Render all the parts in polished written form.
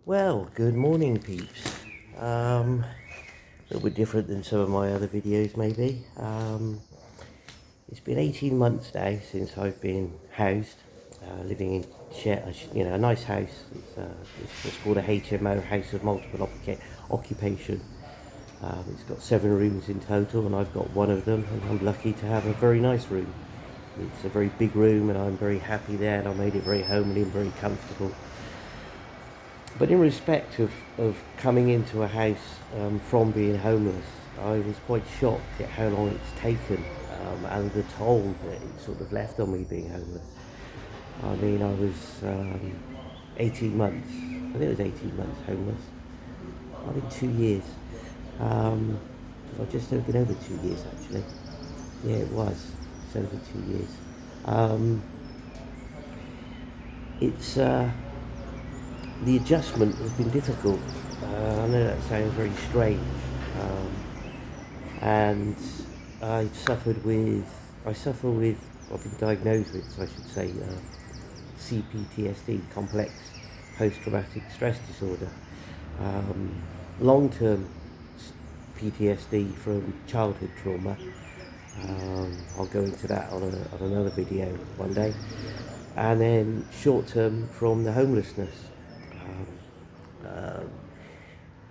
Well, good morning, peeps. A little bit different than some of my other videos, maybe. It's been 18 months now since I've been housed, living in a nice house. It's what's called a HMO, House of Multiple Occupation. It's got 7 rooms in total, and I've got one of them, and I'm lucky to have a very nice room. It's a very big room, and I'm very happy there, and I made it very homely and very comfortable. But in respect of coming into a house from being homeless, I was quite shocked at how long it's taken and the toll that it sort of left on me being homeless. I mean, I was 18 months, I think it was 18 months homeless. I think 2 years. I've just been over 2 years actually. Yeah, it was. It's over 2 years. Um, it's The adjustment has been difficult. I know that sounds very strange, um, and I suffer with, I've been diagnosed with, so I should say, CPTSD, complex post-traumatic stress disorder, long-term PTSD from childhood trauma. I'll go into that on another video one day, and then short-term from the homelessness. Um,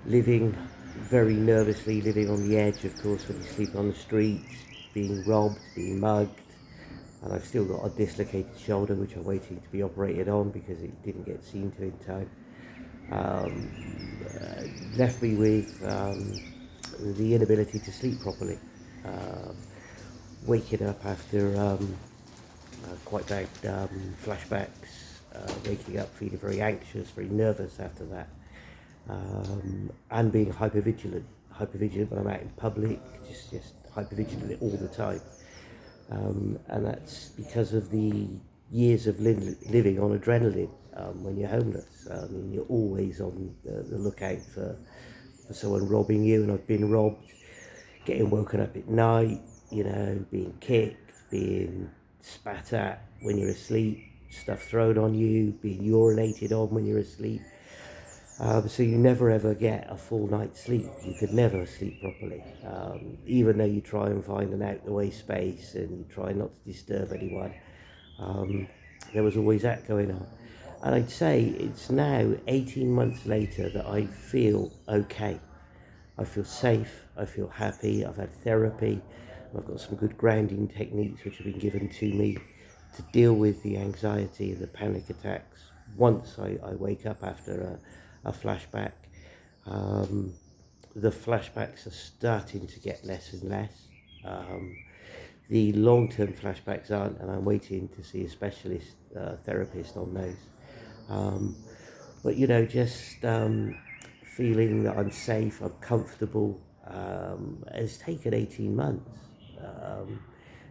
Living very nervously, living on the edge, of course, when you sleep on the streets, being robbed, being mugged, and I've still got a dislocated shoulder which I'm waiting to be operated on because it didn't get seen to in time. Left me with the inability to sleep properly, waking up after quite bad flashbacks, waking up feeling very anxious, very nervous after that, and being hypervigilant when I'm out in public, just hypervigilant all the time, and that's because of the years of living on adrenaline. When you're homeless, I mean, you're always on the lookout for someone robbing you, and I've been robbed, getting woken up at night, being kicked, being spat at when you're asleep, stuff thrown on you, being urinated on when you're asleep. So you never ever get a full night's sleep. You could never sleep properly, even though you try and find an out-the-way space and you try not to disturb anyone. There was always that going on. And I'd say it's now 18 months later that I feel okay. I feel safe, I feel happy, I've had therapy, I've got some good grounding techniques which have been given to me to deal with the anxiety and the panic attacks once I wake up after a flashback. The flashbacks are starting to get less and less. The long-term flashbacks aren't, and I'm waiting to see a specialist therapist on those. But just feeling that I'm safe, I'm comfortable, has taken 18 months.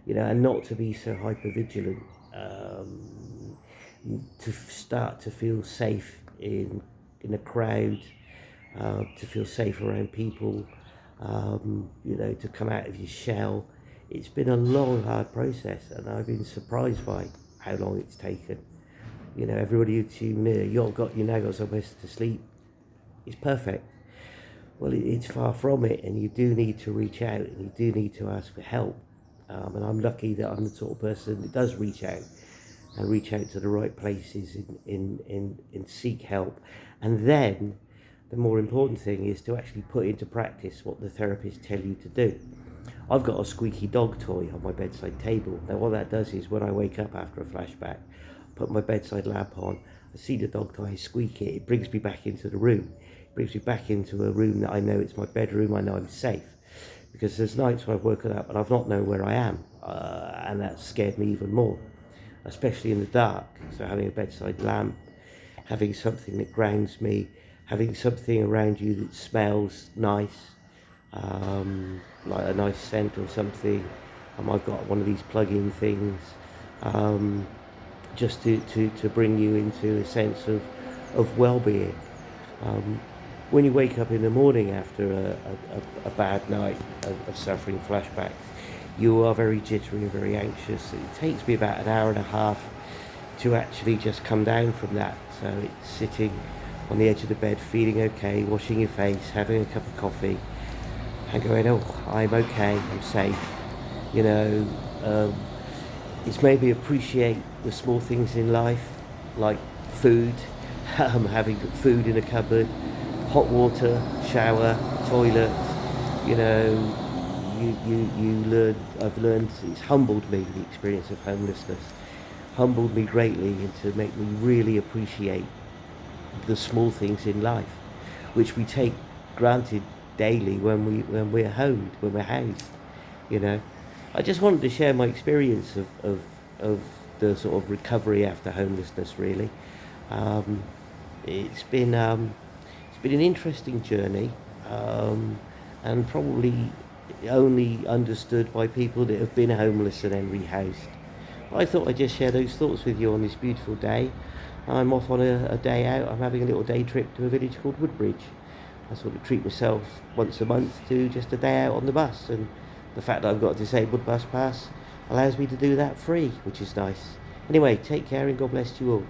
And not to be so hyper vigilant, to start to feel safe in a crowd, to feel safe around people, to come out of your shell. It's been a long, hard process, and I've been surprised by how long it's taken. Everybody would assume, you now got somewhere to sleep. It's perfect. Well, it's far from it, and you do need to reach out, and you do need to ask for help. And I'm lucky that I'm the sort of person that does reach out to the right places and seek help. And then the more important thing is to actually put into practice what the therapists tell you to do. I've got a squeaky dog toy on my bedside table. Now what that does is when I wake up after a flashback, put my bedside lamp on, I see the dog toy, I squeak it, it brings me back into the room. It brings me back into a room that I know it's my bedroom, I know I'm safe. Because there's nights when I've woken up and I've not known where I am, and that's scared me even more, especially in the dark. So having a bedside lamp, having something that grounds me, having something around you that smells nice, like a nice scent or something. I've got one of these plug-in things, just to bring you into a sense of well-being. When you wake up in the morning after a bad night of suffering flashbacks, you are very jittery and very anxious. It takes me about an hour and a half to actually just come down from that. So it's sitting on the edge of the bed, feeling okay, washing your face, having a cup of coffee, and going, oh, I'm okay, I'm safe. You know, it's made me appreciate the small things in life, like food, having food in a cupboard, hot water, shower, toilet. You know, you learn. I've learned. It's humbled me, the experience of homelessness, humbled me greatly, and to make me really appreciate the small things in life, which we take granted daily when we're homed, when we're housed. You know, I just wanted to share my experience of the sort of recovery after homelessness. Really, um, it's been um, it's been an interesting journey, um, and probably only understood by people that have been homeless and then rehoused. I thought I'd just share those thoughts with you on this beautiful day. I'm off on a day out. I'm having a little day trip to a village called Woodbridge. I sort of treat myself once a month to just a day out on the bus, and the fact that I've got a disabled bus pass allows me to do that free, which is nice. Anyway, take care and God bless you all.